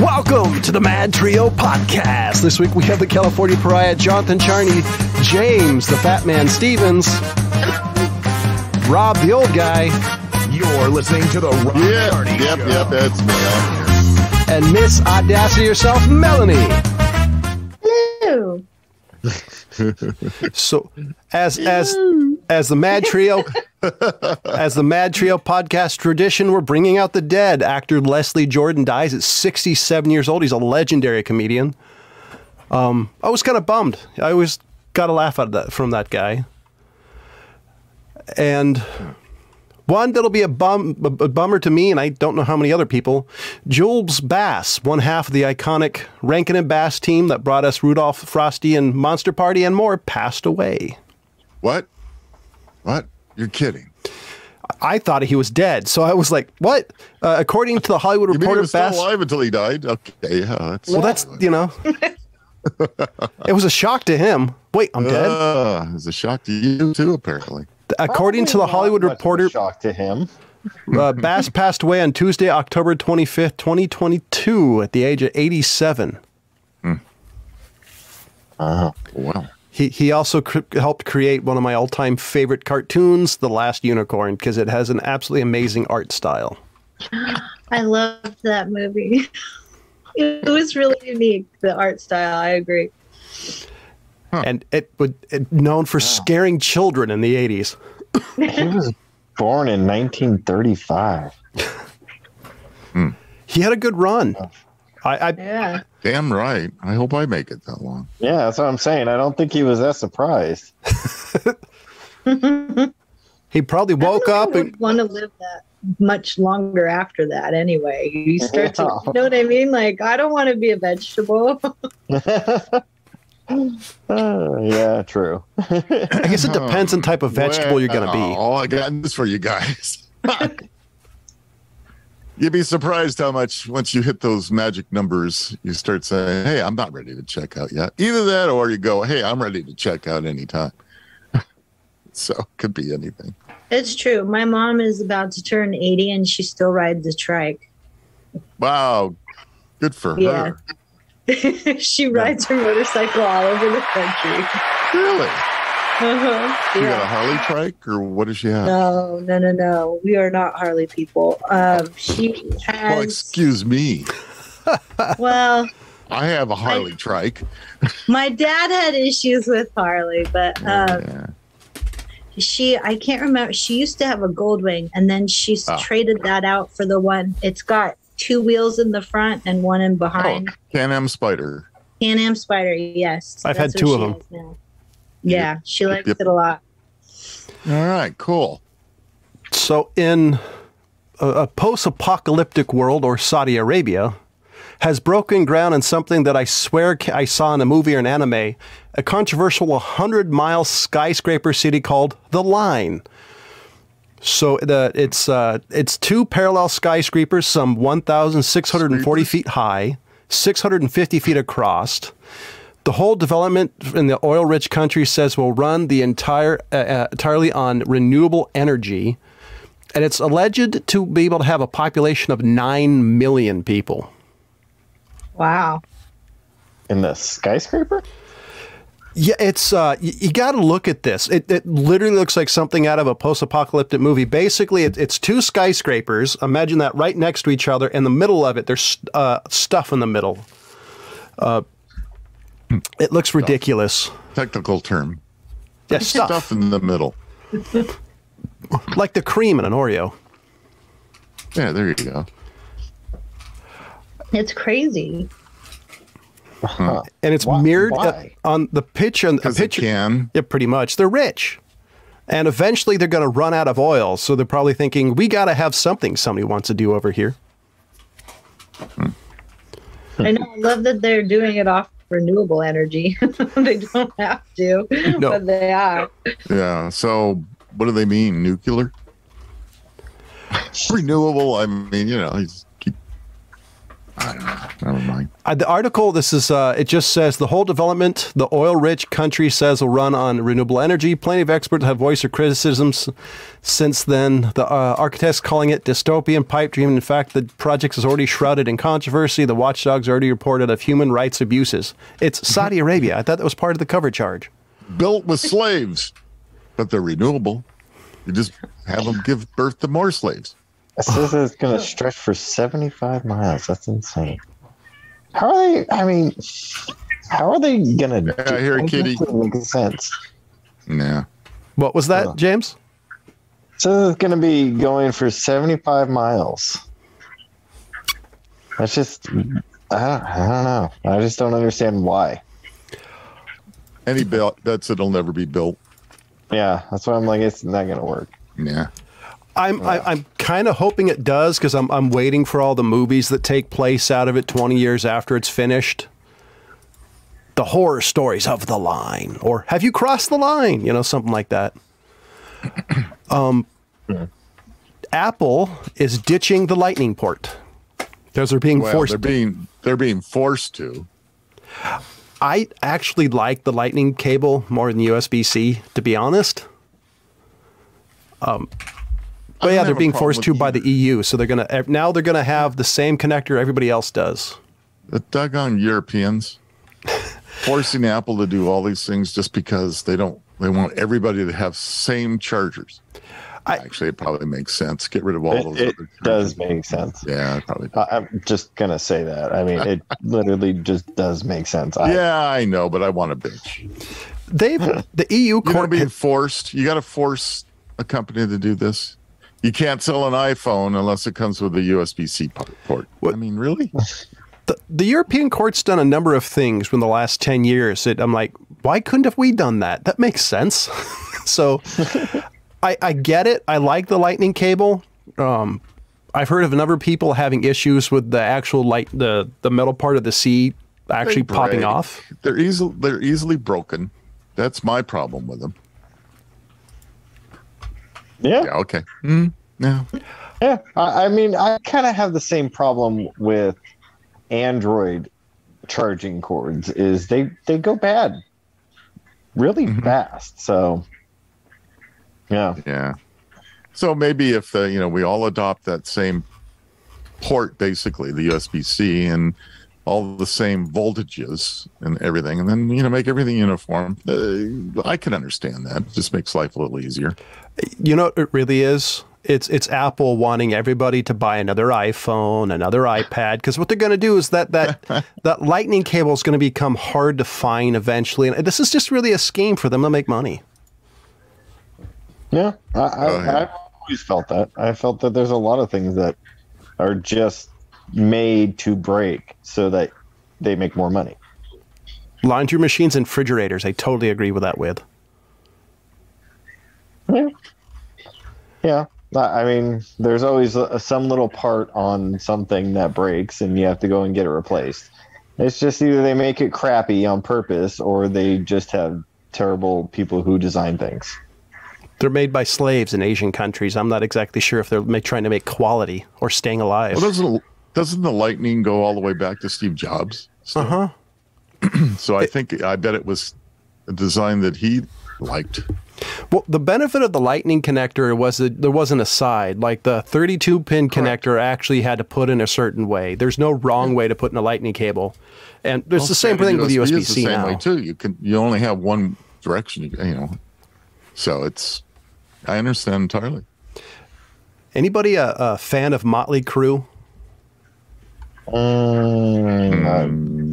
Welcome to the MadTrio podcast. This week we have the California Pariah, Jonathan Charny, James, the Fattman Stevens, Rob, the old guy. You're listening to the Rob Charny Show. Yep, that's me. And Miss Oddassity herself, Melanie. Hello. So, as the MadTrio podcast tradition, we're bringing out the dead. Actor Leslie Jordan dies at 67 years old. He's a legendary comedian. I was kind of bummed. I always got a laugh out of from that guy. And one that'll be a bummer to me, and I don't know how many other people. Jules Bass, one half of the iconic Rankin and Bass team that brought us Rudolph, Frosty, and Monster Party and more, passed away. What? You're kidding. I thought he was dead, so I was like, "What?" According to the Hollywood Reporter, he was Bass still alive until he died. Okay, yeah. That's you know, it was a shock to him. Wait, I'm dead. It was a shock to you too, apparently. According to the Hollywood Reporter, shock to him. Bass passed away on Tuesday, October 25th, 2022, at the age of 87. Wow. He also helped create one of my all-time favorite cartoons, The Last Unicorn, because it has an absolutely amazing art style. I loved that movie. It was really unique, the art style. I agree. And it known for scaring children in the 80s. He was born in 1935. He had a good run. Yeah. Damn right. I hope I make it that long. Yeah, that's what I'm saying. I don't think he was that surprised. He probably woke up and want to live that much longer after that anyway. You start to, you know what I mean? Like, I don't want to be a vegetable. Yeah, true. I guess it depends on type of vegetable you're going to be. Oh, I got this for you guys. You'd be surprised how much, once you hit those magic numbers, you start saying, hey, I'm not ready to check out yet. Either that or you go, hey, I'm ready to check out anytime. So it could be anything. It's true. My mom is about to turn 80 and she still rides a trike. Wow. Good for her. She rides her motorcycle all over the country. Really? Uh-huh. You got a Harley trike, or what does she have? No. We are not Harley people. She has. Well, excuse me. Well, I have a Harley trike. My dad had issues with Harley, but I can't remember. She used to have a Goldwing, and then she traded that out for the one. It's got two wheels in the front and one in behind. Can-Am Spider. Can-Am Spider, yes. I've had two of them. Yeah, she likes it a lot. All right, cool. So in a post-apocalyptic world, or Saudia Arabia, has broken ground in something that I swear I saw in a movie or an anime, a controversial 100-mile skyscraper city called The Line. So it's two parallel skyscrapers, some 1,640 feet high, 650 feet across. The whole development in the oil-rich country says will run the entirely on renewable energy, and it's alleged to be able to have a population of 9 million people. Wow! In the skyscraper? Yeah, it's you got to look at this. It literally looks like something out of a post-apocalyptic movie. Basically, it's two skyscrapers. Imagine that right next to each other. In the middle of it, there's stuff in the middle. It looks ridiculous. Technical term. Yeah, stuff in the middle. Like the cream in an Oreo. Yeah, there you go. It's crazy. Huh. And it's mirrored on the picture. Because it can. Yeah, pretty much. They're rich. And eventually they're going to run out of oil. So they're probably thinking, we got to have something somebody wants to do over here. I know. I love that they're doing it off renewable energy. They don't have to, but they are. Yeah. So what do they mean? Nuclear? Renewable? I mean, I don't know. Never mind. The article, this is, it just says the whole development, the oil-rich country says will run on renewable energy. Plenty of experts have voiced their criticisms since then. The architects calling it dystopian pipe dream. In fact, the project is already shrouded in controversy. The watchdogs already reported of human rights abuses. It's Saudi Arabia. I thought that was part of the cover charge. Built with slaves, but they're renewable. You just have them give birth to more slaves. It says it's going to stretch for 75 miles. That's insane. How are they? I mean, how are they going to? I hear a kitty. Make sense. Yeah. What was that, James? So it's going to be going for 75 miles. That's just, I don't know. I just don't understand why. Any bets it'll never be built. Yeah, that's why I'm like, it's not going to work. Yeah. I'm kind of hoping it does because I'm waiting for all the movies that take place out of it 20 years after it's finished. The horror stories of the line, or have you crossed the line? You know, something like that. Apple is ditching the Lightning port. Those are being forced. They're being forced to. I actually like the Lightning cable more than USB-C, to be honest. But yeah, they're being forced to by the EU, so they're gonna have the same connector everybody else does. The doggone Europeans forcing Apple to do all these things just because they want everybody to have same chargers. Actually, it probably makes sense. Get rid of all those. It does make sense. Yeah, probably. I'm just gonna say that. I mean, it literally just does make sense. Yeah, I know, but I want to bitch. The EU court being forced. You got to force a company to do this. You can't sell an iPhone unless it comes with a USB-C port. What? I mean, really? The European court's done a number of things in the last 10 years. I'm like, why couldn't have we done that? That makes sense. So I get it. I like the Lightning cable. I've heard of a number of people having issues with the actual the metal part of the C actually popping off. They're easily broken. That's my problem with them. Yeah. Okay. Yeah. Yeah. I mean, I kind of have the same problem with Android charging cords. Is they go bad really fast. So. Yeah. Yeah. So maybe if we all adopt that same port, basically the USB-C and all the same voltages and everything, and then make everything uniform. I can understand that. It just makes life a little easier. You know, it really is. It's Apple wanting everybody to buy another iPhone, another iPad, because what they're going to do is that Lightning cable is going to become hard to find eventually, and this is just really a scheme for them to make money. Yeah, I've always felt that. I felt that there's a lot of things that are just made to break so that they make more money. Laundry machines and refrigerators, I totally agree with that with. Yeah. I mean, there's always some little part on something that breaks and you have to go and get it replaced. It's just either they make it crappy on purpose or they just have terrible people who design things. They're made by slaves in Asian countries. I'm not exactly sure if they're trying to make quality or staying alive. Well, doesn't the Lightning go all the way back to Steve Jobs? So I bet it was a design that he liked. Well, the benefit of the Lightning connector was that there wasn't a side. Like the 32-pin connector actually had to put in a certain way. There's no wrong way to put in a Lightning cable. And there's the same thing with USB-C is the same now. way too. You only have one direction, So I understand entirely. Anybody a fan of Motley Crue?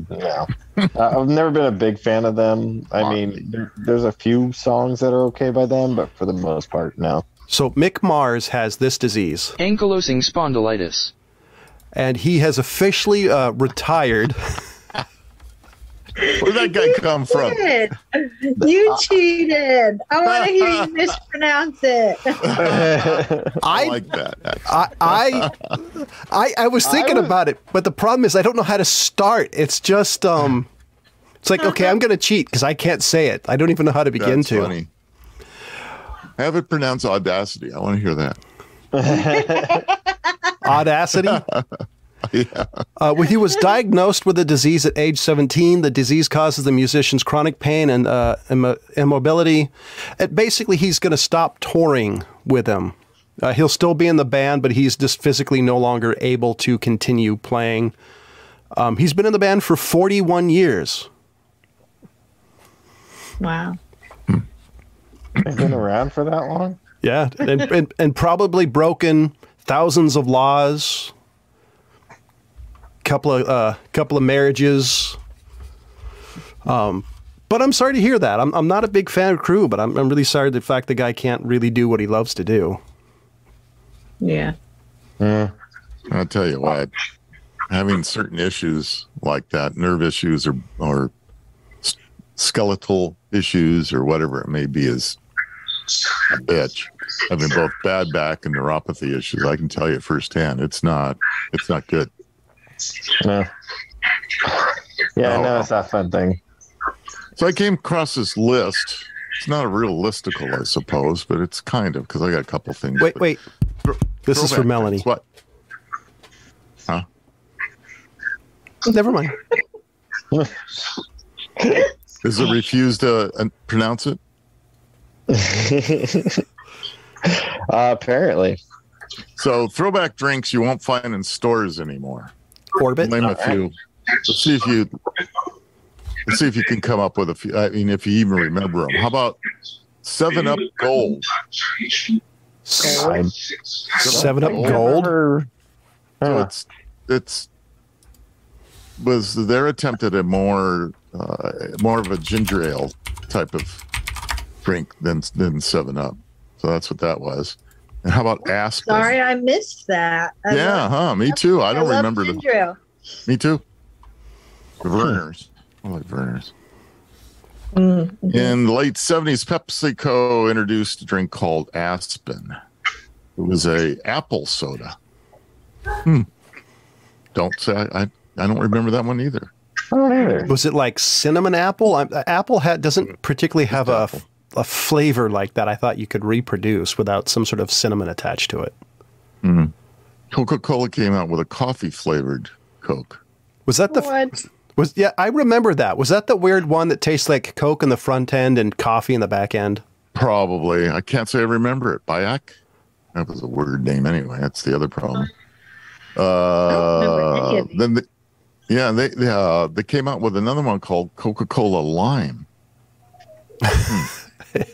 No. I've never been a big fan of them. I mean, there's a few songs that are okay by them, but for the most part, no. So Mick Mars has this disease. Ankylosing spondylitis. And he has officially retired. Where'd that guy come from? You cheated. I want to hear you mispronounce it. I like that. I was thinking about it, but the problem is I don't know how to start. It's just it's like, okay, I'm going to cheat because I can't say it. I don't even know how to begin That's to. Funny. Have it pronounced Oddassity. I want to hear that. Oddassity? He was diagnosed with the disease at age 17. The disease causes the musician's chronic pain and immobility. Basically, he's going to stop touring with him. He'll still be in the band, but he's just physically no longer able to continue playing. He's been in the band for 41 years. Wow. He's been around for that long? Yeah, and probably broken thousands of laws, couple of marriages. But I'm sorry to hear that. I'm not a big fan of Crew, but I'm really sorry the fact the guy can't really do what he loves to do. Yeah. I'll tell you what, having certain issues like that, nerve issues or skeletal issues or whatever it may be, is a bitch. Having both bad back and neuropathy issues, I can tell you firsthand, it's not good. No. Yeah, no, it's not a fun thing. So I came across this list. It's not a real listicle, I suppose, but it's kind of, because I got a couple things. Wait. This is for Melanie. What? Huh? Never mind. Is it refused to pronounce it? Apparently. So throwback drinks you won't find in stores anymore. Orbit. Name a few. Let's see if you can come up with a few. I mean, if you even remember them. How about 7-Up Gold? 7-Up Gold. So it's was their attempt at a more of a ginger ale type of drink than 7-Up. So that's what that was. And how about Aspen? Sorry, I missed that. Me too. I don't remember ginger ale. Me too. Verners. I like Verners. Mm-hmm. In the late 70s, PepsiCo introduced a drink called Aspen. It was a apple soda. Don't say I don't remember that one either. I don't either. Was it like cinnamon apple? Apple doesn't particularly have a flavor like that. I thought you could reproduce without some sort of cinnamon attached to it. Mm. Coca-Cola came out with a coffee flavored Coke. Was that the What? Yeah, I remember that. Was that the weird one that tastes like Coke in the front end and coffee in the back end? Probably. I can't say I remember it. Bayak? That was a weird name anyway. That's the other problem. Then they came out with another one called Coca-Cola Lime.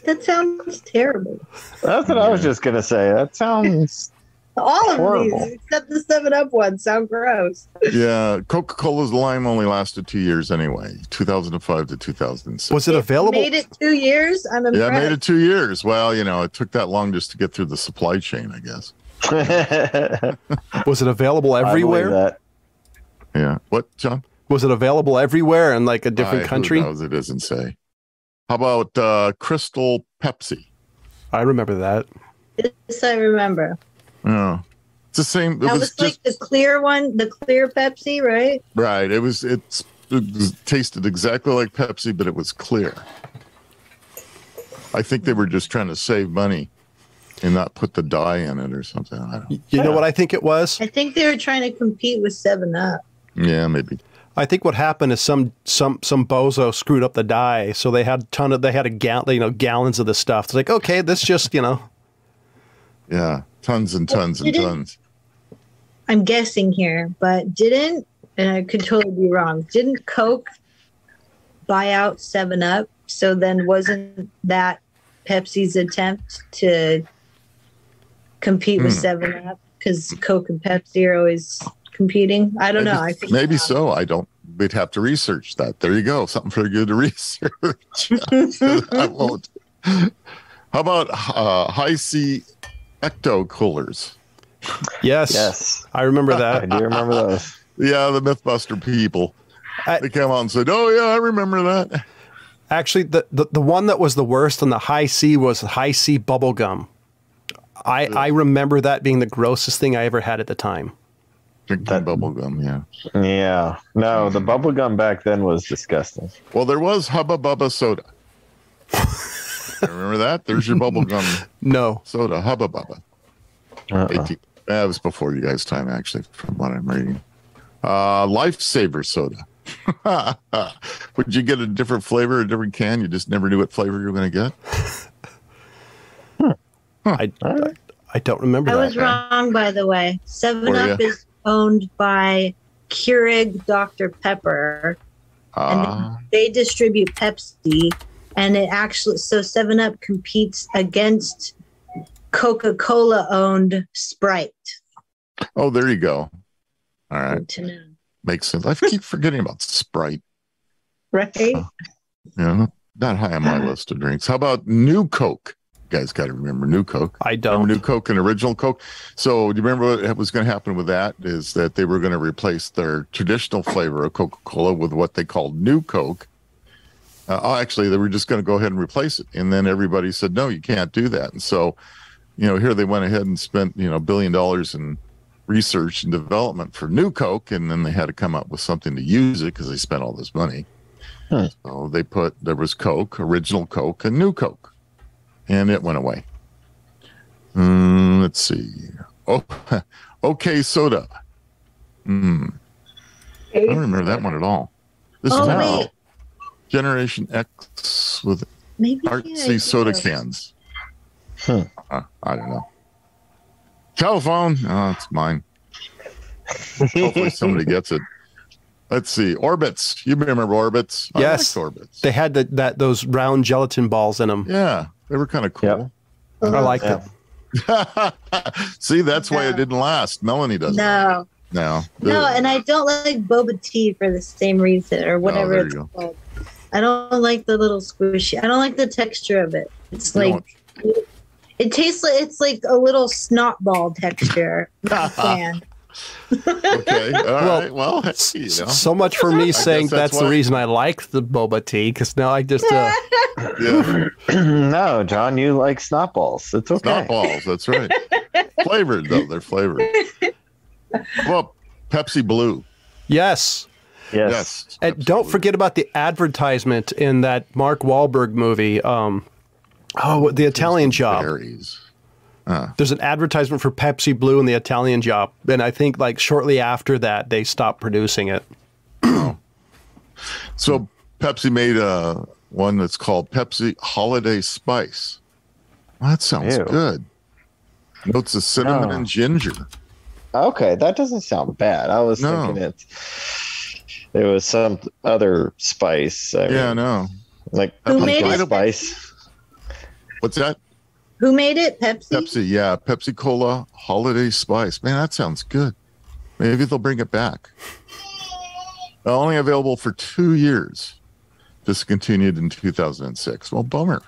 That sounds terrible. That's what I was just going to say. That sounds All of horrible. these, except the 7-Up ones, sound gross. Yeah, Coca-Cola's Lime only lasted 2 years anyway, 2005 to 2006. Was it available? Made it 2 years? I'm impressed. Yeah, it made it 2 years. Well, it took that long just to get through the supply chain, I guess. Was it available everywhere? That. Yeah. What, John? Was it available everywhere in like a different country? Who knows? It doesn't say. How about Crystal Pepsi? I remember that. This I remember. Yeah. It's the same. That was like the clear one, the clear Pepsi, right? Right. It tasted exactly like Pepsi, but it was clear. I think they were just trying to save money and not put the dye in it or something. I don't know. You know what I think it was? I think they were trying to compete with 7-Up. Yeah, maybe. I think what happened is some bozo screwed up the dye, so they had gallons of the stuff. It's like, okay, this just Yeah, tons and tons and tons. I'm guessing here, but and I could totally be wrong, didn't Coke buy out 7-Up? So then wasn't that Pepsi's attempt to compete with 7-Up? Because Coke and Pepsi are always competing. I don't know. Maybe so. We'd have to research that. There you go. Something for you to research. I won't. How about high C ecto coolers? Yes. I remember that. I do remember those. Yeah, the Mythbuster people. They came out and said, "Oh yeah, I remember that." Actually, the one that was the worst on the high C was high C bubble gum. I remember that being the grossest thing I ever had at the time. Drinking bubble gum, yeah. Yeah. No, the bubble gum back then was disgusting. Well, there was Hubba Bubba soda. Remember that? There's your bubble gum soda, Hubba Bubba. That was before you guys' time, actually, from what I'm reading. Lifesaver soda. Would you get a different flavor, a different can? You just never knew what flavor you were going to get? I don't remember that. I was wrong, by the way. 7-Up is owned by Keurig Dr. Pepper. And then they distribute Pepsi. And it actually, so 7-Up competes against Coca-Cola owned Sprite. Oh, there you go. All right. Good to know. Makes sense. I keep forgetting about Sprite. Right? Yeah, not high on my list of drinks. How about New Coke? You guys got to remember New Coke. I don't. Remember New Coke and Original Coke. So do you remember what was going to happen with that? Is that they were going to replace their traditional flavor of Coca-Cola with what they called New Coke. Actually, they were just going to go ahead and replace it. And then everybody said, no, you can't do that. And so, here they went ahead and spent, $1 billion in research and development for New Coke. And then they had to come up with something to use it because they spent all this money. So there was Coke, Original Coke, and New Coke. And it went away. Let's see. Oh, okay, soda. I don't remember that one at all. This is wait. Generation X with Maybe artsy soda cans. I don't know. Telephone. Oh, it's mine. Hopefully somebody gets it. Let's see. Orbits. You remember Orbits? Yes. I liked Orbits. They had those round gelatin balls in them. Yeah. They were kind of cool. Yep. I like them. See, that's why it didn't last. Melanie doesn't. No. No, and I don't like boba tea for the same reason or whatever it's called. I don't like the little squishy. I don't like the texture of it. It's like it tastes like it's like a little snot ball texture. Not a fan. Okay, all right. Well, so much for me saying that's the reason I like the boba tea, because now I just No, John, you like snot balls. It's okay. Snot balls, that's right. Flavored though, they're flavored. Well, Pepsi Blue. Yes. And don't forget about the advertisement in that Mark Wahlberg movie. The Italian Job. Berries. There's an advertisement for Pepsi Blue in the Italian Job, and I think like shortly after that they stopped producing it. So Pepsi made one that's called Pepsi Holiday Spice. Well, that sounds good. Notes of cinnamon and ginger. Okay, that doesn't sound bad. I was thinking it was some other spice. Like who made it? Spice. What's that? Who made it? Pepsi? Pepsi, yeah. Pepsi Cola Holiday Spice. Man, that sounds good. Maybe they'll bring it back. Only available for 2 years. Discontinued in 2006. Well, bummer.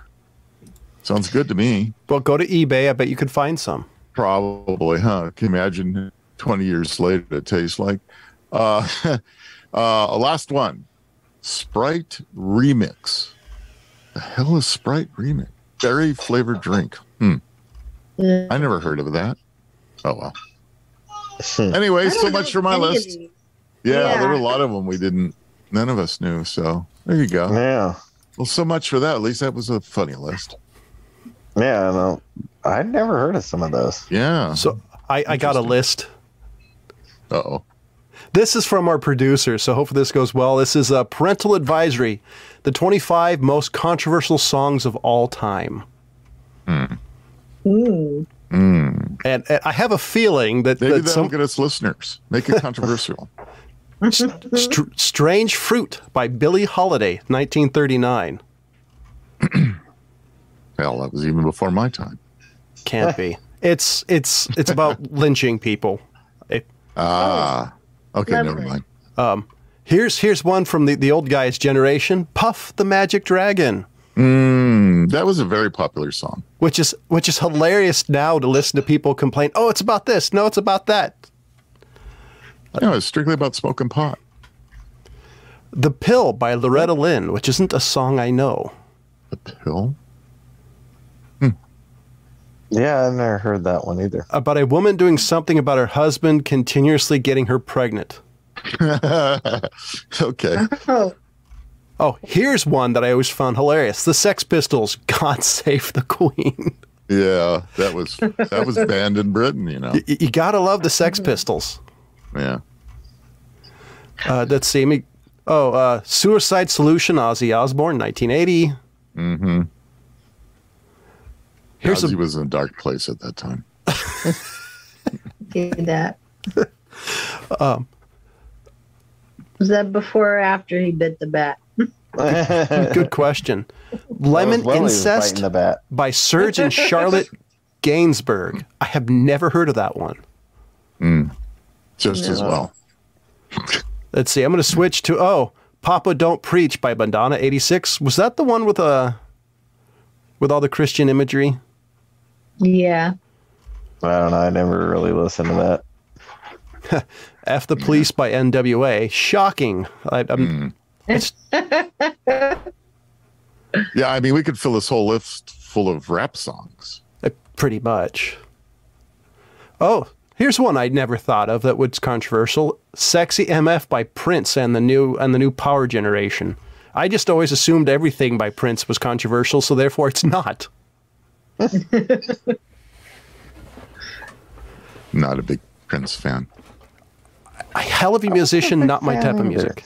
Sounds good to me. Well, go to eBay. I bet you could find some. Probably, huh? Can you imagine 20 years later it tastes like? Last one. Sprite Remix. The hell is Sprite Remix? Berry flavored drink. I never heard of that. Oh, well. Anyway, so much for my list. Yeah, there were a lot of them none of us knew. So there you go. Yeah. Well, so much for that. At least that was a funny list. Yeah, no, I'd never heard of some of those. Yeah. So I got a list. Uh-oh. This is from our producer, so hopefully this goes well. This is a parental advisory. The 25 most controversial songs of all time. And I have a feeling that maybe that'll get us listeners. Make it controversial. Strange Fruit by Billie Holiday, 1939. Hell, that was even before my time. Can't be. It's about lynching people. Okay, never mind. Here's one from the old guy's generation. Puff the Magic Dragon. That was a very popular song. Which is hilarious now to listen to people complain, oh, it's about this. No, it's about that. No, it's strictly about smoking pot. The Pill by Loretta Lynn, which isn't a song I know. The Pill? Yeah, I've never heard that one either. About a woman doing something about her husband continuously getting her pregnant. Okay. Oh, here's one that I always found hilarious. The Sex Pistols, God Save the Queen. Yeah, that was banned in Britain, you know. You gotta love the Sex Pistols. Yeah. Let's see. Suicide Solution, Ozzy Osbourne, 1980. Mm-hmm. Here's Ozzy was in a dark place at that time. See that. Was that before or after he bit the bat? Good question. Lemon Well, he was Incest biting the bat. by Serge and Charlotte Gainsbourg. I have never heard of that one. Just as well. Let's see. I'm going to switch to Papa Don't Preach by Bandana 86. Was that the one with all the Christian imagery? Yeah. I don't know. I never really listened to that. F the Police by NWA. Shocking. Yeah, I mean, we could fill this whole list full of rap songs. Pretty much. Oh, here's one I'd never thought of that was controversial. Sexy MF by Prince and the new Power Generation. I just always assumed everything by Prince was controversial, so therefore it's not. Not a big Prince fan. A hell of a musician, not my type of music.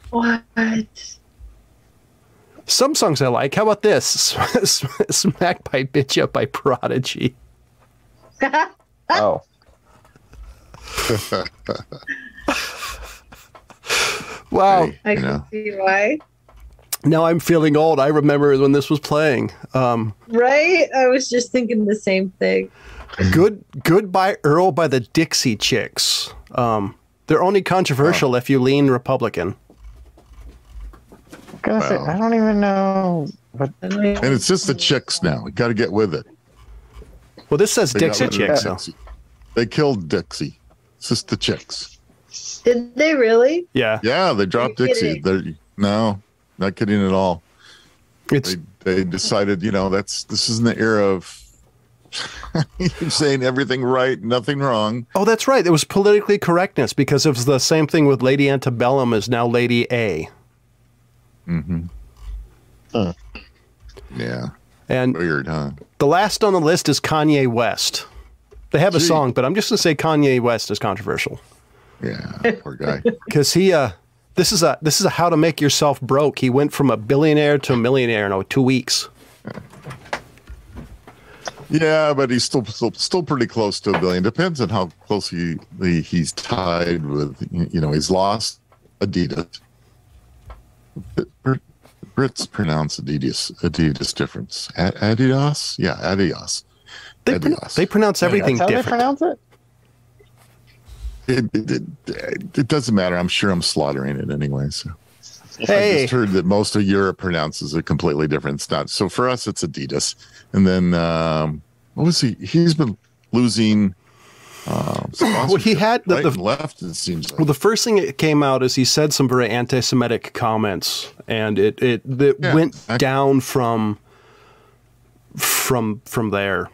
What? Some songs I like. How about this? Smack by Bitch Up by Prodigy. Oh. Wow. Hey, I can see why. Now I'm feeling old. I remember when this was playing. Right? I was just thinking the same thing. Goodbye Earl by the Dixie Chicks. They're only controversial if you lean Republican. Say, I don't even know. But And it's just the Chicks now. We got to get with it. Well, this says They got Dixie rid of Chicks. So. Dixie. They killed Dixie. It's just the Chicks. Did they really? Yeah. Yeah, they dropped Are you Dixie. No, not kidding at all. It's They decided, this is in the era of you're saying everything right, nothing wrong. Oh, that's right. It was politically correctness because it was the same thing with Lady Antebellum is now Lady A. Mm-hmm. Yeah. And Weird, huh? the last on the list is Kanye West. They have a Gee. song, but I'm just going to say Kanye West is controversial Yeah, poor guy. because this is a how to make yourself broke. He went from a billionaire to a millionaire in 2 weeks. Yeah, but he's still pretty close to $1 billion. Depends on how close he's tied with. He's lost Adidas. Brits pronounce Adidas difference. Adidas, yeah, Adidas. They pronounce everything that's how different. they pronounce it? It doesn't matter. I'm sure I'm slaughtering it anyway. So I Hey, just heard that most of Europe pronounces it completely different. It's not. So for us, it's Adidas. And then what was he? He's been losing. well, he had right and left. It seems like. Well, the first thing that came out is he said some very anti-Semitic comments, and it went down from there.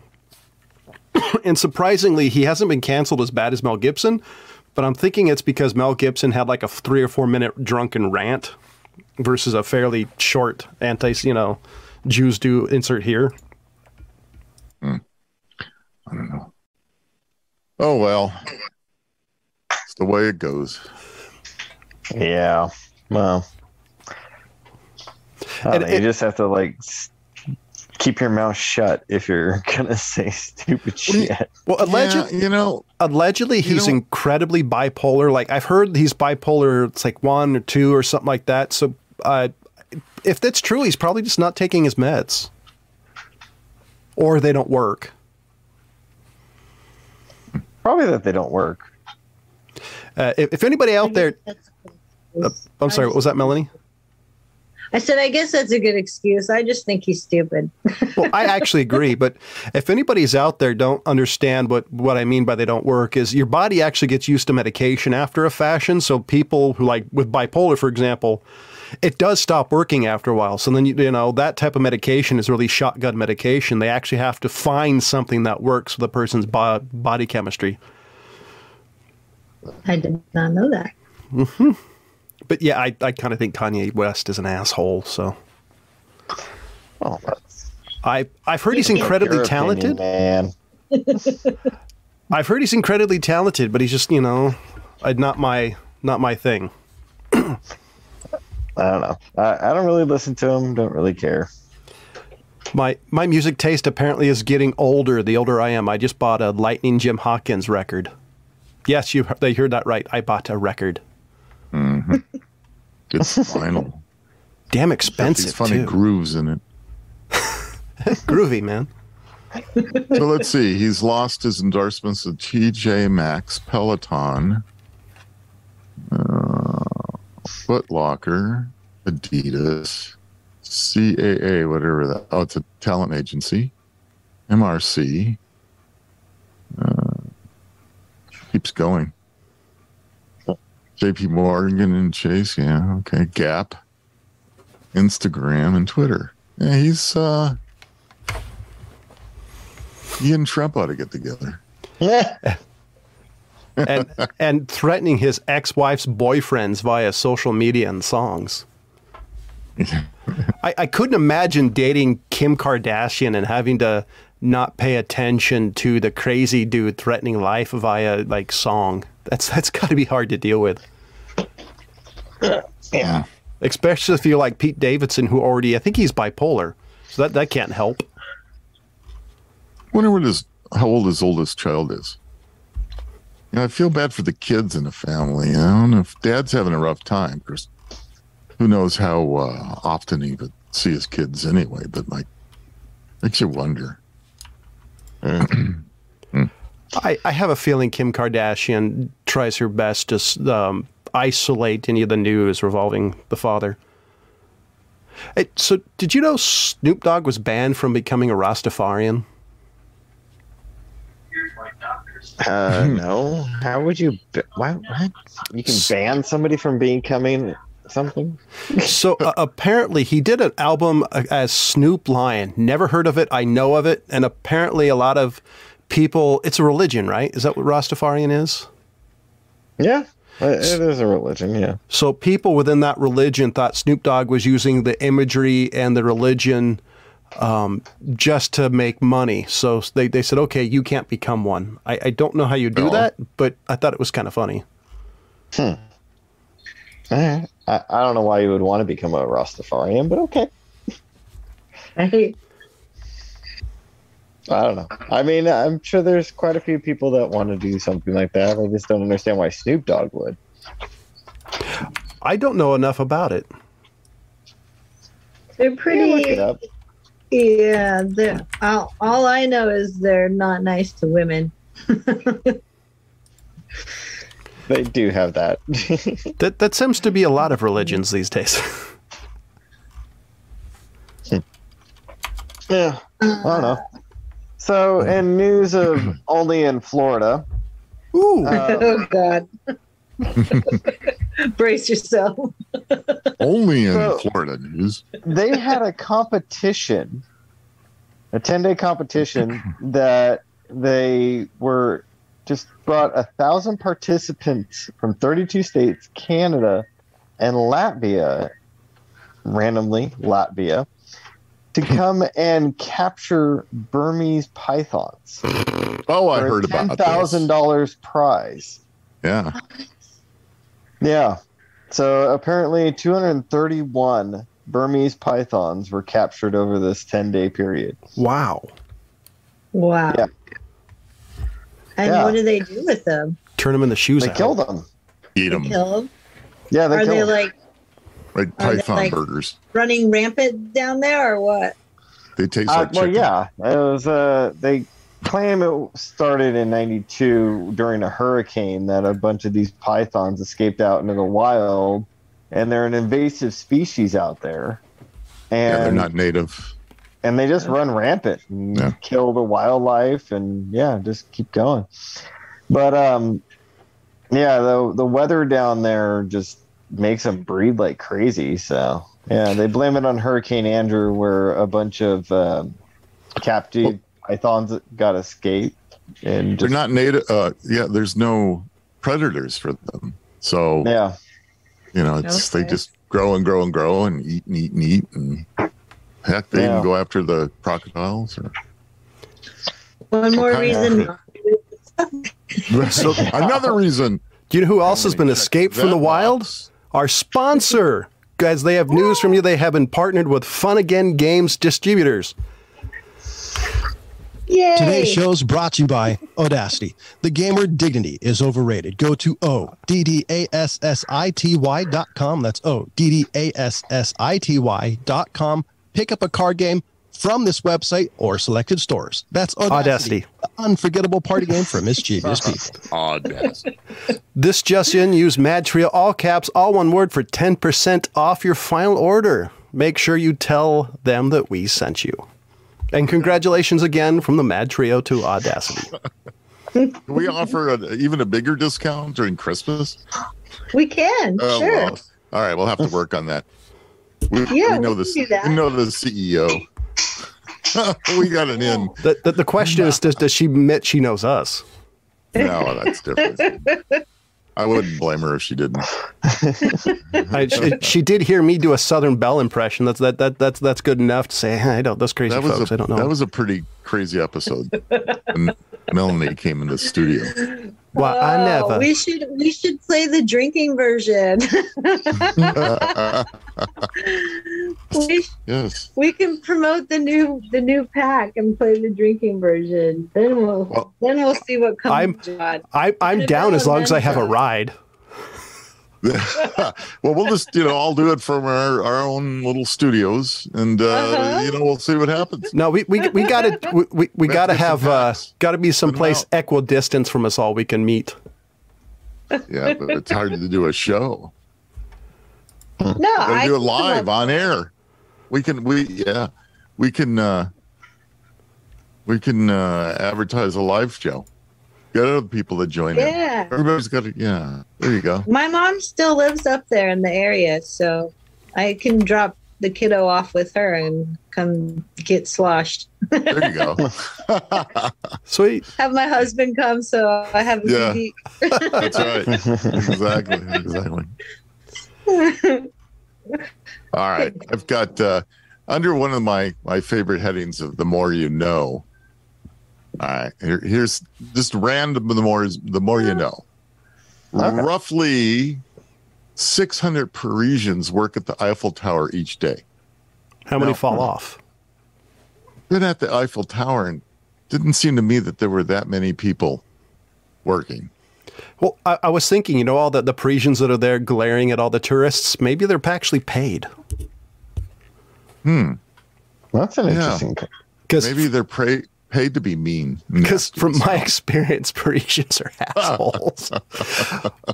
And surprisingly, he hasn't been canceled as bad as Mel Gibson, but I'm thinking it's because Mel Gibson had like a 3 or 4 minute drunken rant versus a fairly short Jews do insert here. I don't know. Oh, well, it's the way it goes. Yeah. Well, you just have to keep your mouth shut if you're gonna say stupid shit. Well, allegedly he's incredibly bipolar. Like I've heard he's bipolar. It's like 1 or 2 or something like that. So if that's true, he's probably just not taking his meds, or they don't work. Probably that they don't work. If anybody out there, I'm sorry, what was that, Melanie? I said, I guess that's a good excuse. I just think he's stupid. Well, I actually agree. But if anybody's out there don't understand what I mean by they don't work is your body actually gets used to medication after a fashion. So people who with bipolar, for example, it does stop working after a while. So then, that type of medication is really shotgun medication. They actually have to find something that works with a person's body chemistry. I did not know that. Mm-hmm. But yeah, I kind of think Kanye West is an asshole. So, I've heard he's incredibly talented. Man. I've heard he's incredibly talented, but he's just not my not my thing. I don't know. I don't really listen to them. Don't really care. My music taste apparently is getting older. The older I am, I just bought a Lightning Jim Hawkins record. Yes, they heard that right. I bought a record. Mm-hmm. It's vinyl. Damn expensive, these funny too. grooves in it. Groovy, man. So let's see. He's lost his endorsements to TJ Maxx, Peloton, Foot Locker, Adidas, CAA, whatever that. Oh, it's a talent agency. MRC. Keeps going. JP Morgan and Chase, yeah, okay. Gap, Instagram, and Twitter. Yeah, he's he and Trump ought to get together. Yeah. and threatening his ex-wife's boyfriends via social media and songs. I couldn't imagine dating Kim Kardashian and having to not pay attention to the crazy dude threatening life via like song. That's got to be hard to deal with. Yeah. Especially if you're like Pete Davidson, who already, I think he's bipolar, so that can't help. Wonder how old his oldest child is. You know, I feel bad for the kids in the family. I don't know if Dad's having a rough time. Because who knows how often he would see his kids anyway. But like, makes you wonder. I have a feeling Kim Kardashian tries her best to isolate any of the news revolving the father. So did you know Snoop Dogg was banned from becoming a Rastafarian? No. How would you? What? You can ban somebody from becoming something? So apparently he did an album as Snoop Lion. Never heard of it. I know of it. And apparently a lot of people, it's a religion, right? Is that what Rastafarian is? Yeah, it is a religion, yeah. So people within that religion thought Snoop Dogg was using the imagery and the religion just to make money. So they said, okay, you can't become one. I don't know how you do that, but I thought it was kind of funny. I don't know why you would want to become a Rastafarian, but okay. I don't know. I mean, I'm sure there's quite a few people that want to do something like that. I just don't understand why Snoop Dogg would. I don't know enough about it. They're pretty. Look it up. Yeah, all I know is they're not nice to women. They do have that. That seems to be a lot of religions these days. Yeah, I don't know. So, in news of only in Florida. Ooh. Oh, God. Brace yourself. Only in Florida news. They had a competition, a 10-day competition that they were just brought 1,000 participants from 32 states, Canada, and Latvia, randomly Latvia, to come and capture Burmese pythons. Oh, I heard about that. $10,000 prize. Yeah. Yeah. So apparently 231 Burmese pythons were captured over this 10-day period. Wow. Wow. Yeah. And Yeah. what do they do with them? Turn them into shoes. They kill them. Eat them. Kill them? Yeah, they Are kill they them. like Like Are they, python like- burgers. running rampant down there or what? They taste like Well, chicken. yeah. It was, they claim it started in 92 during a hurricane that a bunch of these pythons escaped out into the wild, and they're an invasive species out there. And Yeah, they're not native. and they just run rampant and Yeah. kill the wildlife and just keep going. But yeah, the weather down there just makes them breed like crazy. So yeah, they blame it on Hurricane Andrew, where a bunch of captive pythons got escaped and They're just, not native. Yeah, there's no predators for them. So, yeah. it's they Okay. just grow and grow and grow and eat and eat and eat. And heck, they Yeah. even go after the crocodiles. Or... One more Okay. reason. So, another reason Do you know who else has been check escaped from the that wild? box. Our sponsor. Guys, they have news from you. They have been partnered with Fun Again Games distributors. Yay! Today's show is brought to you by Oddassity. The game where dignity is overrated. Go to ODDASSITY.com. That's ODDASSITY.com. Pick up a card game from this website or selected stores. That's Oddassity. The unforgettable party game for mischievous people. Audacity. This just in, use MadTrio, all caps, all one word, for 10% off your final order. Make sure you tell them that we sent you. And congratulations again from the MadTrio to Oddassity. Can we offer even a bigger discount during Christmas? We can, Oh, sure. well, all right, we'll have to work on that. We Yeah, know we this. can do that. We know the CEO. We got an in. The question is, does she admit she knows us? No, that's different. I wouldn't blame her if she didn't. She did hear me do a Southern Belle impression. That's good enough to say, I don't. Those crazy folks, I don't know. That was a pretty crazy episode. When Melanie came in the studio. Well, I never. We should play the drinking version. Yes. We can promote the new pack and play the drinking version. Then we'll see what comes. I'm down as long as I have a ride. Well, we'll just all do it from our own little studios, and we'll see what happens. No, we gotta be someplace equidistant from us all we can meet. Yeah, but it's hard to do a show. No, Gotta do it live on air. We can advertise a live show. Get other people to join in. Yeah. Everybody's got to. Yeah, there you go. My mom still lives up there in the area, so I can drop the kiddo off with her and come get sloshed. There you go. Sweet. Have my husband come, so I have a CD. That's right. Exactly. All right, I've got under one of my favorite headings of the more you know. All right, here's just random. The more you know. Okay. Roughly 600 Parisians work at the Eiffel Tower each day. How many fall off? Been at the Eiffel Tower, and didn't seem to me that there were that many people working. Well, I was thinking, all the Parisians that are there glaring at all the tourists, maybe they're actually paid. That's an interesting. Maybe they're paid to be mean. Because from my experience, Parisians are assholes.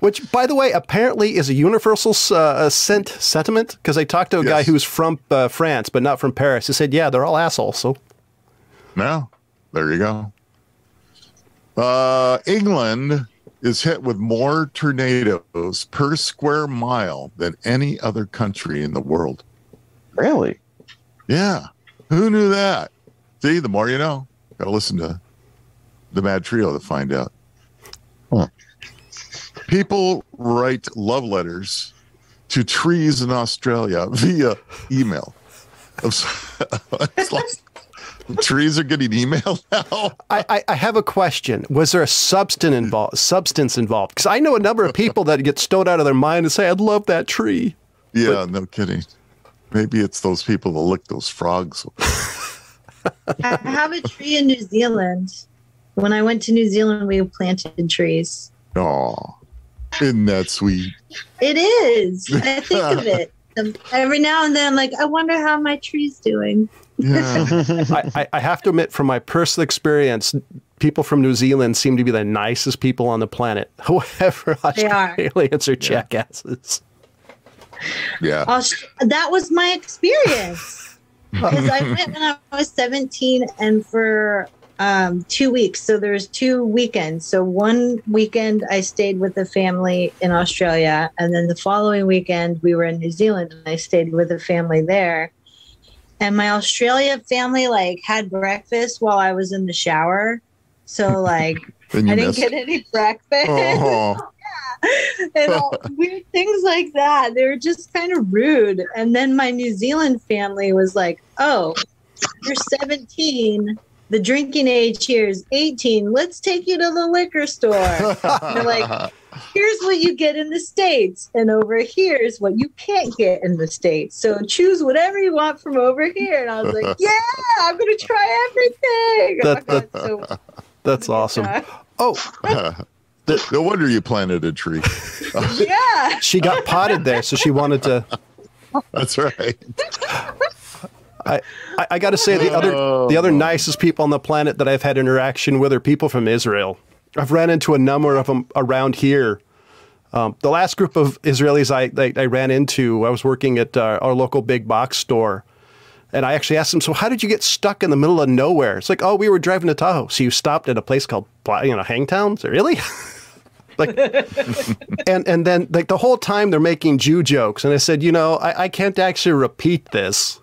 Which, by the way, apparently is a universal sentiment. Because I talked to a guy who's from France, but not from Paris. He said, yeah, they're all assholes. So, no, there you go. England is hit with more tornadoes per square mile than any other country in the world. Really? Yeah. Who knew that? See, the more you know. Got to listen to the MadTrio to find out. Huh. People write love letters to trees in Australia via email. It's like, trees are getting email now. I have a question. Was there a substance involved? Because I know a number of people that get stoned out of their mind and say, I'd love that tree. Yeah, no kidding. Maybe it's those people that lick those frogs. I have a tree in New Zealand. When I went to New Zealand, we planted trees. Oh, isn't that sweet? It is. I think of it. Every now and then, I'm like, I wonder how my tree's doing. Yeah. I have to admit, from my personal experience, people from New Zealand seem to be the nicest people on the planet. However, Australians are jackasses. Yeah. That was my experience. Because I went when I was 17 and for 2 weeks. So there's 2 weekends. So one weekend I stayed with the family in Australia. And then the following weekend we were in New Zealand and I stayed with the family there. And my Australia family had breakfast while I was in the shower. So I didn't get any breakfast. Oh. And weird things like that. They were just kind of rude. And then my New Zealand family was like, oh, you're 17. the drinking age here is 18. Let's take you to the liquor store. They're like, here's what you get in the States. And over here is what you can't get in the States. So choose whatever you want from over here. And I was like, yeah, I'm going to try everything. That's awesome. Oh, no wonder you planted a tree. Yeah. She got potted there, so she wanted to. That's right. I got to say, the other nicest people on the planet that I've had interaction with are people from Israel. I've ran into a number of them around here. The last group of Israelis I ran into, I was working at our local big box store. And I actually asked them, so how did you get stuck in the middle of nowhere? It's like, oh, we were driving to Tahoe. So you stopped at a place called, Hangtown? So really? Like, and then like the whole time they're making Jew jokes. And I said, I can't actually repeat this.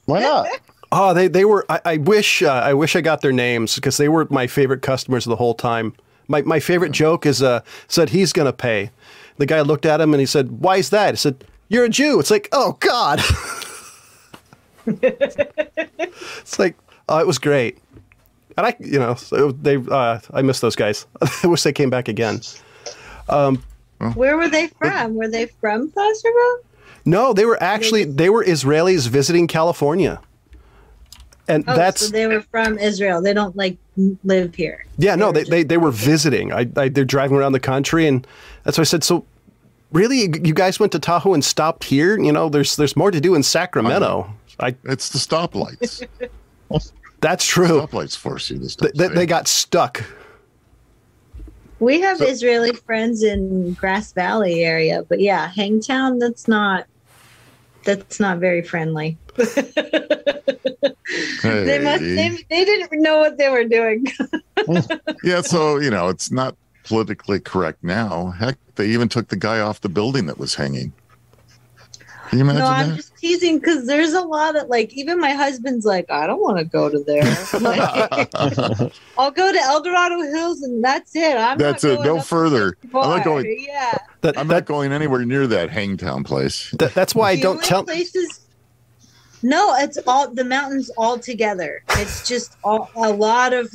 Why not? Oh, they were, I wish I got their names because they were my favorite customers the whole time. My favorite joke is, said he's going to pay. The guy looked at him and he said, why is that? I said, you're a Jew. It's like, oh God. It's like, oh, it was great. And I miss those guys. I wish they came back again. Where were they from? Were they from Placerville? No, they were Israelis visiting California. And so they were from Israel. They don't live here. Yeah, no, they were visiting. They're driving around the country, and that's why I said, so really, you guys went to Tahoe and stopped here? There's more to do in Sacramento. It's the stoplights. That's true. Stoplights force you to stop. They got stuck. We have Israeli friends in Grass Valley area, but yeah, Hangtown, that's not very friendly. They didn't know what they were doing. Yeah, so it's not politically correct now. Heck, they even took the guy off the building that was hanging. Can you imagine that? I'm just teasing because there's a lot of even my husband's like, I don't want to go to there. I'll go to El Dorado Hills and that's it. That's it. No further. I'm not going. Yeah. I'm not going anywhere near that Hangtown place. That's why I don't tell places. No, it's all the mountains all together. It's just a lot of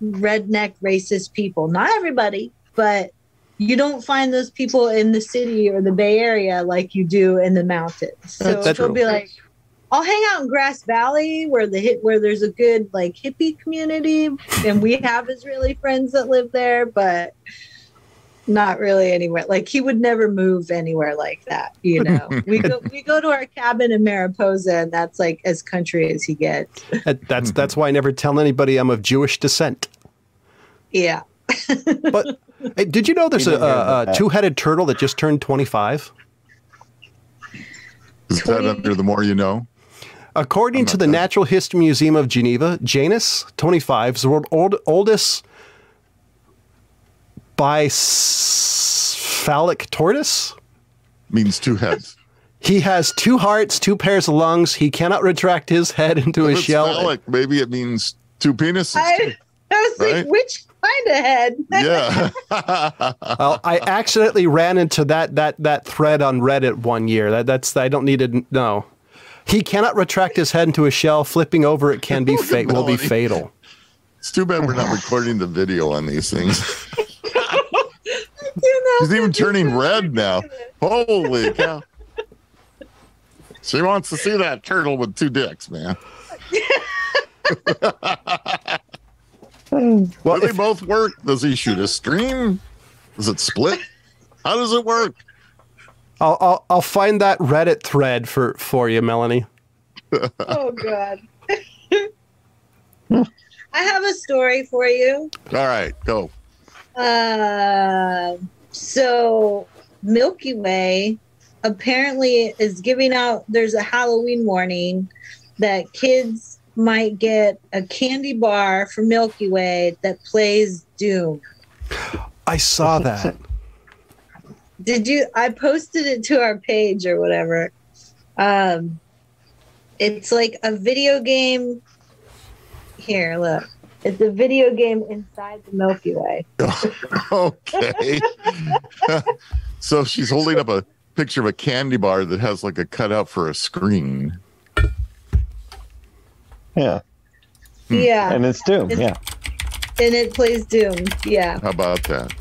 redneck racist people. Not everybody, but you don't find those people in the city or the Bay Area like you do in the mountains. So it'll be like, I'll hang out in Grass Valley where there's a good hippie community, and we have Israeli friends that live there, but not really anywhere. He would never move anywhere like that. We go to our cabin in Mariposa, and that's as country as he gets. That's why I never tell anybody I'm of Jewish descent. Yeah. But hey, did you know there's a two-headed turtle that just turned 25? Is that under the more you know? According to the Natural History Museum of Geneva, Janus, 25, is the world's oldest bicephalic tortoise. Means two heads. He has two hearts, two pairs of lungs. He cannot retract his head into a shell. Phallic, maybe it means two penises. I was like, which kind of head? Yeah. Well, I accidentally ran into that thread on Reddit one year. That's I don't need to know. He cannot retract his head into a shell. Flipping over it can be will be fatal. It's too bad we're not recording the video on these things. He's even turning red now. Holy cow. She wants to see that turtle with two dicks, man. Well, do they both work? Does he shoot a stream? Does it split? How does it work? I'll find that Reddit thread for you, Melanie. Oh God. I have a story for you. All right, go. So Milky Way apparently is giving out, there's a Halloween warning that kids might get a candy bar from Milky Way that plays Doom. I saw that. Did you? I posted it to our page or whatever. It's like a video game. Here, look. It's a video game inside the Milky Way. Okay. So she's holding up a picture of a candy bar that has a cutout for a screen. Yeah. Yeah. And it's Doom. Yeah. And it plays Doom. Yeah. How about that?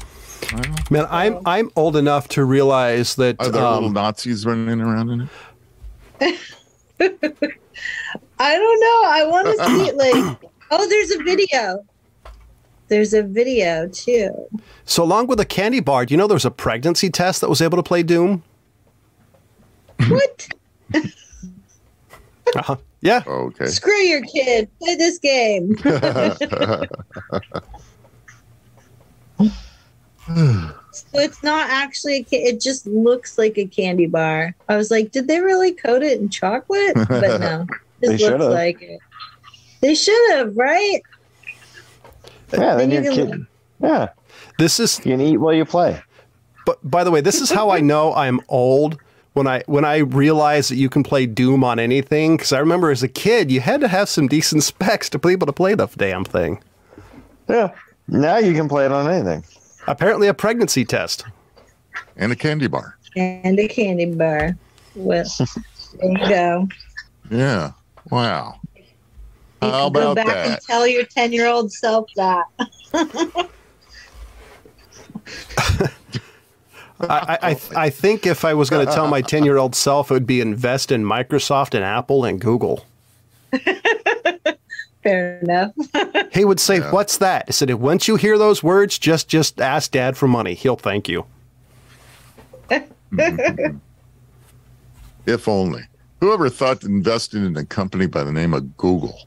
Man, I'm old enough to realize that Are there little Nazis running around in it? I don't know. I want to see it. Like, oh, there's a video. There's a video too. So along with a candy bar, do you know there was a pregnancy test that was able to play Doom? What? Yeah. Okay. Screw your kid. Play this game. So it's not actually it just looks like a candy bar. I was like, did they really coat it in chocolate? But no, it just looks like it. They should have, right? Yeah, then your kid. Yeah. This is you can eat while you play. But by the way, this is how I know I'm old. When I realize that you can play Doom on anything, because I remember as a kid, you had to have some decent specs to be able to play the damn thing. Yeah. Now you can play it on anything. Apparently a pregnancy test. And a candy bar. And a candy bar. Well, there you go. Yeah. Wow. You How can go about back that? and tell your 10-year-old self that. I think if I was going to tell my 10-year-old self, it would be invest in Microsoft and Apple and Google. Fair enough. He would say, "What's that?" I said, "Once you hear those words, just ask Dad for money. He'll thank you." If only. Whoever thought investing in a company by the name of Google?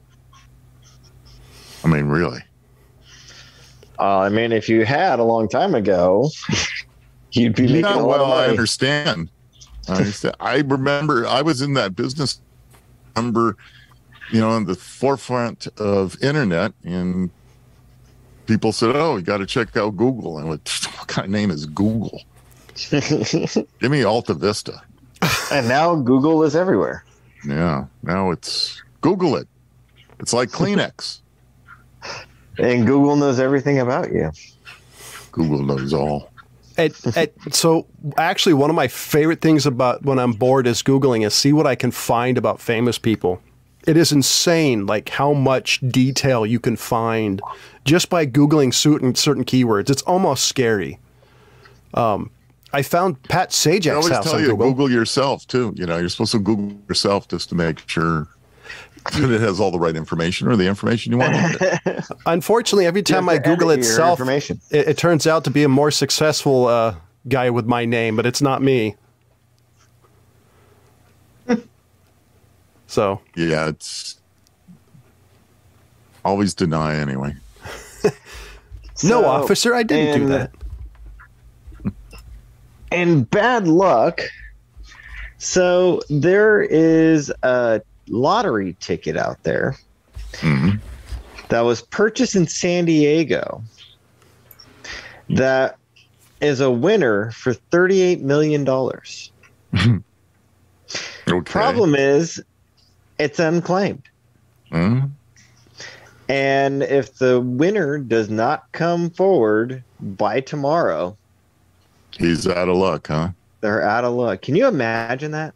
I mean, really? I mean, if you had a long time ago, you'd be making a lot of money. I understand. I remember I was in that business. Remember, in the forefront of internet, and people said, "Oh, you got to check out Google." And what kind of name is Google? Give me Alta Vista. And now Google is everywhere. Yeah, now it's Google it. It's like Kleenex. And Google knows everything about you. Google knows all. So actually, one of my favorite things about when I'm bored is Googling is see what I can find about famous people. It is insane, like how much detail you can find just by Googling certain keywords. It's almost scary. I found Pat Sajak's house tell on you Google. Google yourself too. You're supposed to Google yourself just to make sure that it has all the right information or the information you want. Unfortunately, every time I Google itself, it turns out to be a more successful guy with my name, but it's not me. So yeah, it's always deny anyway. No, officer, I didn't do that. And bad luck. So there is a lottery ticket out there that was purchased in San Diego that is a winner for $38 million. Okay. Problem is, it's unclaimed. And if the winner does not come forward by tomorrow, he's out of luck, huh? They're out of luck. Can you imagine that?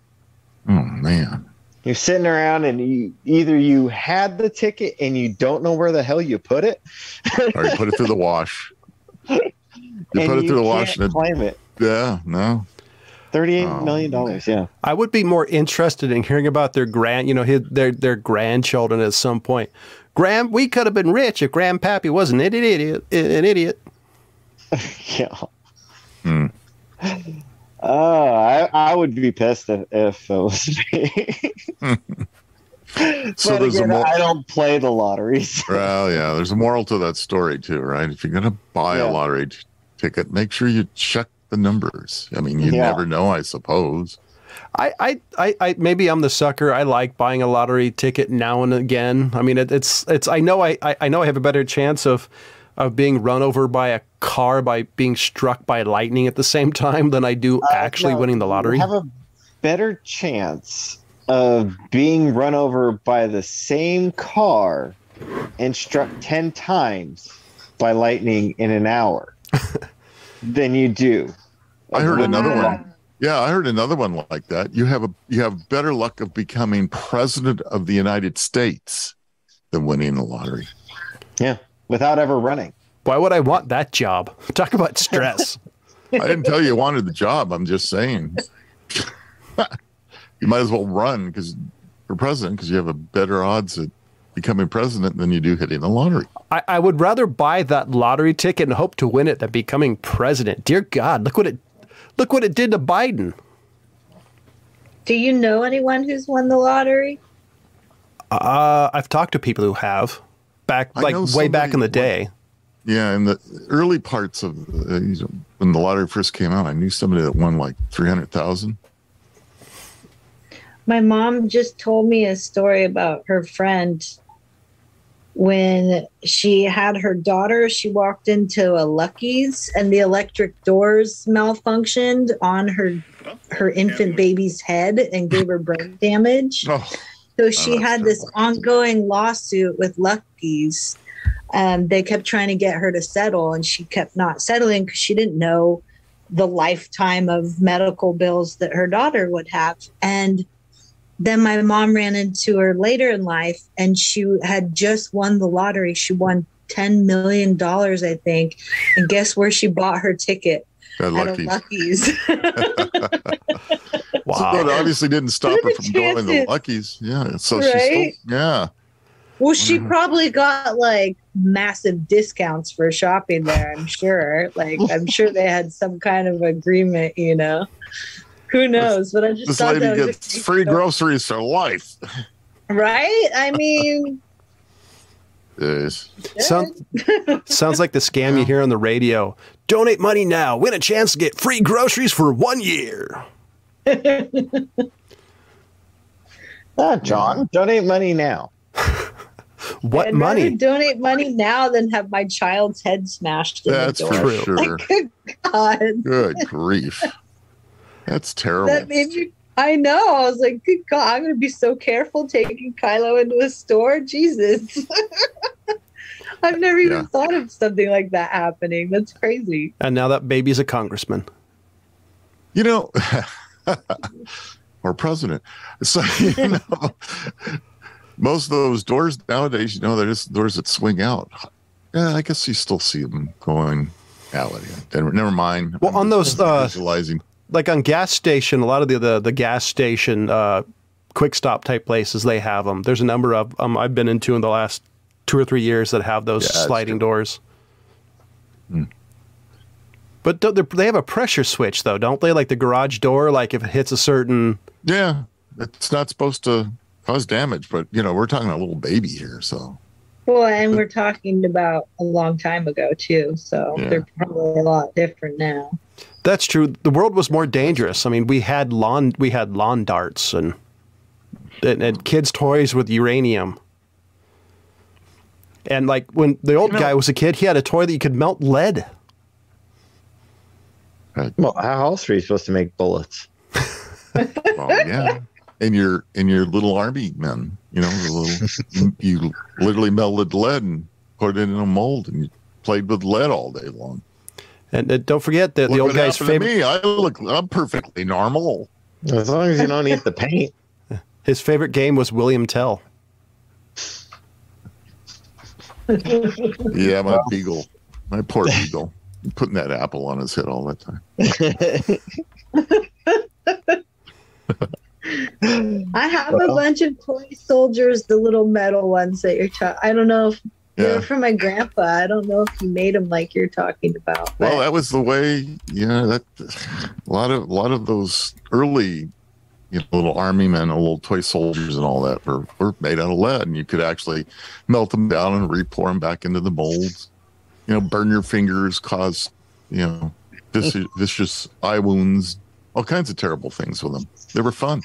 Oh, man. You're sitting around and either you had the ticket and you don't know where the hell you put it, or you put it through the wash. You put it through the wash and claim it. Yeah, no. $38 million, yeah. I would be more interested in hearing about their their grandchildren at some point. We could have been rich if Grandpappy wasn't an idiot. Yeah. I would be pissed if it was me. So but again, I don't play the lotteries. Well, yeah, there's a moral to that story too, right? If you're going to buy a lottery ticket, make sure you check the numbers. I mean, you never know, I suppose. I maybe I'm the sucker. I like buying a lottery ticket now and again. I mean, I know I have a better chance of being run over by a car by being struck by lightning at the same time than I do actually winning the lottery. You have a better chance of being run over by the same car and struck 10 times by lightning in an hour than you do. I heard another one. Yeah, I heard another one like that. You have better luck of becoming president of the United States than winning the lottery. Yeah, without ever running. Why would I want that job? Talk about stress. I didn't tell you wanted the job. I'm just saying. You might as well run for president because you have a better odds at becoming president than you do hitting the lottery. I would rather buy that lottery ticket and hope to win it than becoming president. Dear God, look what it did to Biden. Do you know anyone who's won the lottery? I've talked to people who have way back in the day. Yeah, in the early parts of when the lottery first came out, I knew somebody that won like 300,000. My mom just told me a story about her friend. When she had her daughter, she walked into a Lucky's and the electric doors malfunctioned on her infant baby's head and gave her brain damage. Oh, so she had this ongoing lawsuit with Lucky's. They kept trying to get her to settle, and she kept not settling because she didn't know the lifetime of medical bills that her daughter would have. And then my mom ran into her later in life, and she had just won the lottery. She won $10 million, I think. And guess where she bought her ticket? At a Lucky's. Wow. So it obviously didn't stop her from going to the Lucky's. Yeah. So right? yeah. Well, she probably got like massive discounts for shopping there, I'm sure. Like, I'm sure they had some kind of agreement, you know. Who knows? But I just this thought lady that was gets free groceries for life. Right? I mean, yes. Sounds like the scam you hear on the radio. Donate money now. Win a chance to get free groceries for 1 year. John, donate money now. What I'd money? rather donate money now than have my child's head smashed in That's the door. for sure. Like, good God. Good grief. That's terrible. That made me, I know. I was like, good God, I'm going to be so careful taking Kylo into a store. Jesus. I've never even thought of something like that happening. That's crazy. And now that baby's a congressman. You know, or president. So, you know, most of those doors nowadays, you know, there's doors that swing out. Yeah, I guess you still see them going out. Never mind. Well, on those visualizing. Like on gas station, a lot of the gas station quick stop type places, they have them. There's a number of them I've been into in the last 2 or 3 years that have those sliding doors. But they have a pressure switch, though, don't they? Like the garage door, like if it hits a certain... Yeah, it's not supposed to cause damage, but, you know, we're talking a little baby here, so... Well, and we're talking about a long time ago, too, so they're probably a lot different now. That's true. The world was more dangerous. I mean, we had lawn darts and kids' toys with uranium. And like when the old guy was a kid, he had a toy that you could melt lead. Well, how else are you supposed to make bullets? Well, yeah. And your little army men, you know, you literally melted lead and put it in a mold, and you played with lead all day long. And don't forget that the old guy's favorite. I'm perfectly normal. As long as you don't eat the paint. His favorite game was William Tell. Yeah, my beagle, my poor beagle, putting that apple on his head all that time. I have a bunch of toy soldiers, the little metal ones that you're talking. I don't know if they're from my grandpa. I don't know if he made them like you're talking about. Well, that was the way. That a lot of those early, little army men, little toy soldiers, and all that were made out of lead, and you could actually melt them down and re-pour them back into the molds. Burn your fingers, cause vicious eye wounds, all kinds of terrible things with them. They were fun.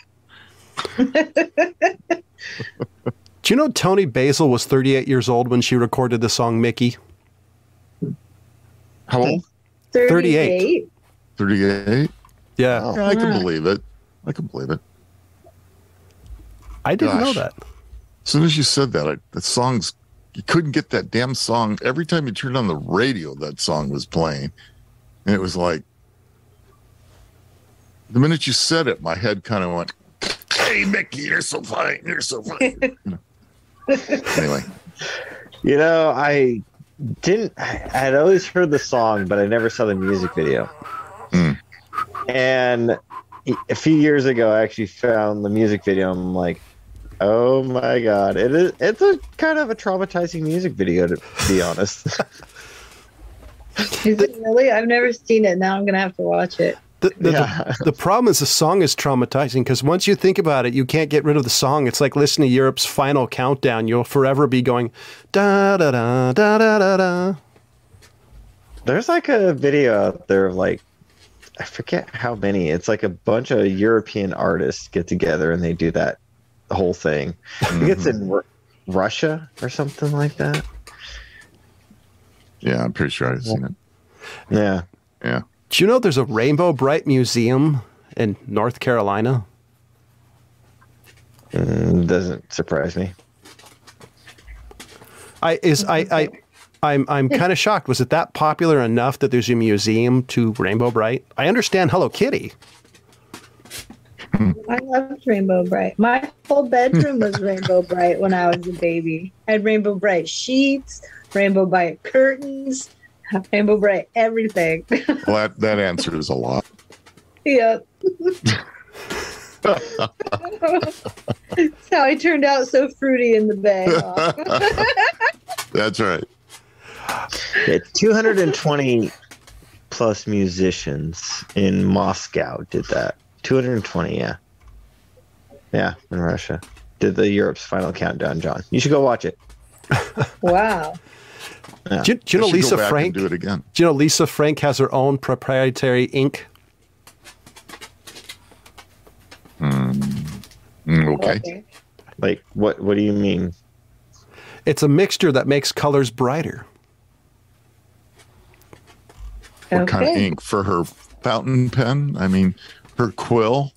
Do you know Toni Basil was 38 years old when she recorded the song Mickey? How old? 38. 38? Yeah. Oh, I can believe it. I didn't know that. As soon as you said that, the songs, you couldn't get that damn song. Every time you turned on the radio, that song was playing. And it was like, the minute you said it, my head kind of went, "Hey, Mickey, you're so fine. You're so fine." Anyway. You know, I had always heard the song, but I never saw the music video. And a few years ago, I actually found the music video. I'm like, oh my God. It's a kind of a traumatizing music video, to be honest. Is it really? I've never seen it. Now I'm going to have to watch it. The problem is the song is traumatizing because once you think about it, you can't get rid of the song. It's like listening to Europe's Final Countdown. You'll forever be going, da da da da da da da. There's like a video out there of like, I forget how many. It's like a bunch of European artists get together and they do that whole thing. I think it's in Russia or something like that. Yeah, I'm pretty sure I've seen it. Yeah. Yeah. Do you know there's a Rainbow Bright Museum in North Carolina? Doesn't surprise me. I'm kind of shocked. Was it that popular enough that there's a museum to Rainbow Bright? I understand Hello Kitty. I loved Rainbow Bright. My whole bedroom was Rainbow Bright when I was a baby. I had Rainbow Bright sheets, Rainbow Bright curtains, Rainbow Bright everything. Well, that answers a lot. Yep. That's how I turned out so fruity in the bed. That's right. Yeah, 220 plus musicians in Moscow did that. 220, yeah. Yeah, in Russia. Did the Europe's Final Countdown, John. You should go watch it. Wow. Yeah. Do you know Lisa go back Frank? and do it again. Do you know Lisa Frank has her own proprietary ink? Okay. Like, what do you mean? It's a mixture that makes colors brighter. What kind of ink? For her fountain pen? I mean, her quill?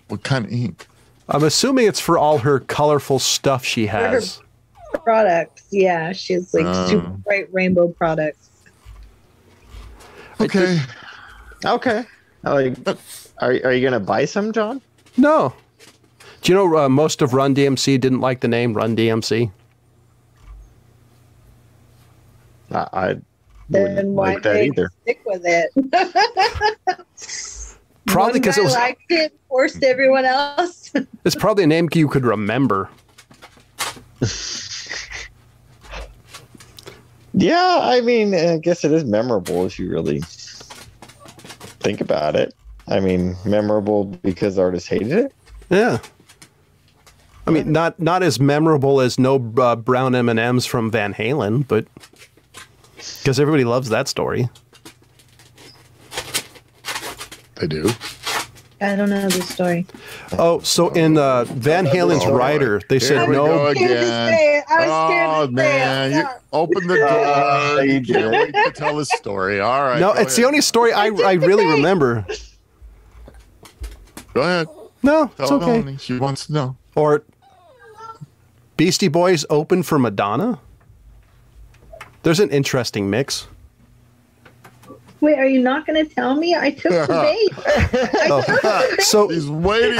What kind of ink? I'm assuming it's for all her colorful stuff she has. Products. Yeah, she has like super bright rainbow products. Okay. Okay. Like, are you going to buy some, John? No. Do you know most of Run DMC didn't like the name Run DMC? I Then wouldn't why like that they either. stick with it? Probably because it was liked it, forced everyone else. It's probably a name you could remember. Yeah, I mean, I guess it is memorable if you really think about it. I mean, memorable because the artist hated it? Yeah. I mean, not as memorable as no brown M&Ms from Van Halen, but because everybody loves that story. They do. I don't know the story. Oh, so in Van Halen's Rider, they said Here we no. go I was scared to again. say it. I was Oh, scared to man. say it. You open the door. You can't wait to tell the story. All right. No, go it's the ahead. only story I really remember. Go ahead. No, it's Tell okay. Melanie. She wants to know. Or Beastie Boys open for Madonna. There's an interesting mix. Wait, are you not going to tell me? I took the bait. So He's waiting.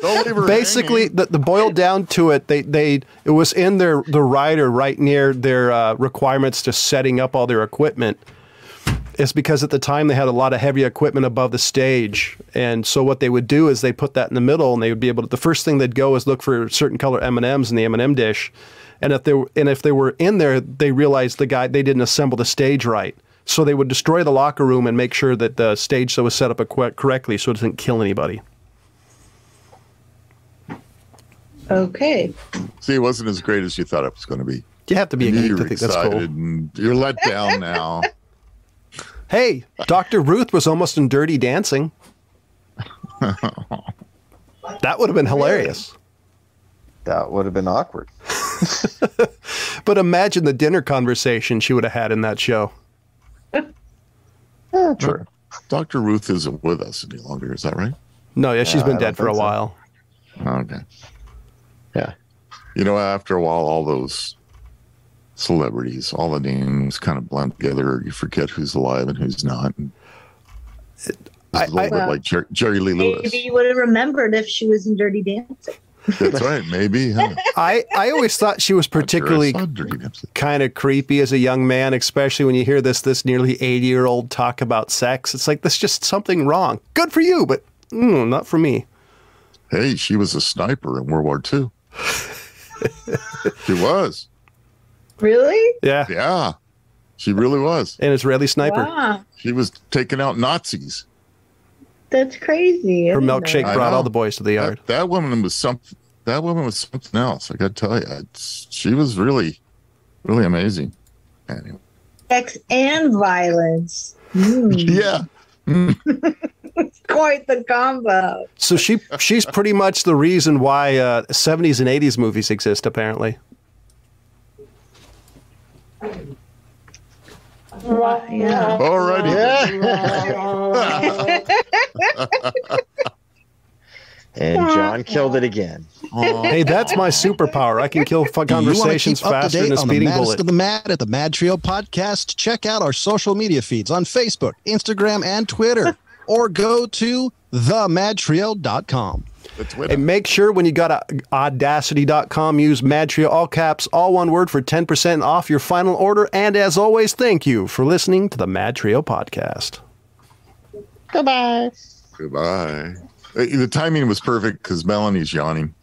Don't leave her basically, hanging. the boiled down to it, it was in the rider right near their requirements to setting up all their equipment. It's because at the time they had a lot of heavy equipment above the stage, and so what they would do is they put that in the middle, and they would be able to. The first thing they'd go is look for certain color M&Ms in the M&M dish, and if they were in there, they realized they didn't assemble the stage right. So they would destroy the locker room and make sure that the stage was set up correctly so it doesn't kill anybody. Okay. See, it wasn't as great as you thought it was going to be. You have to be a geek You're to think that's cool. excited and you're let down now. Hey, Dr. Ruth was almost in Dirty Dancing. That would have been hilarious. That would have been awkward. But imagine the dinner conversation she would have had in that show. Yeah, true. Dr. Ruth isn't with us any longer. Is that right? No, yeah, she's I been don't dead for a think so. while. Okay. Yeah. You know, after a while, all those celebrities, all the names kind of blend together. You forget who's alive and who's not. And it's a little bit like Jerry Lee Lewis. Maybe you would have remembered if she was in Dirty Dancing. That's right. Maybe. Huh? I always thought she was particularly kind of creepy as a young man, especially when you hear this nearly 80-year-old talk about sex. It's like, there's just something wrong. Good for you, but not for me. Hey, she was a sniper in World War II. She was. Really? Yeah. Yeah. She really was. An Israeli sniper. Wow. She was taking out Nazis. That's crazy. Her milkshake brought all the boys to the yard. That woman was something. That woman was something else. I got to tell you, she was really, really amazing. Anyway. Sex and violence. Yeah. Quite the combo. So she's pretty much the reason why 70s and 80s movies exist, apparently. Yeah. Alrighty. And John killed it again. Hey, that's my superpower. I can kill conversations faster than a speeding bullet. Of the Mad at the MadTrio podcast. Check out our social media feeds on Facebook, Instagram, and Twitter, or go to themadtrio.com. And make sure when you got Oddassity.com, use MadTrio, all caps, all one word, for 10% off your final order. And as always, thank you for listening to the MadTrio podcast. Goodbye. Goodbye. The timing was perfect because Melanie's yawning.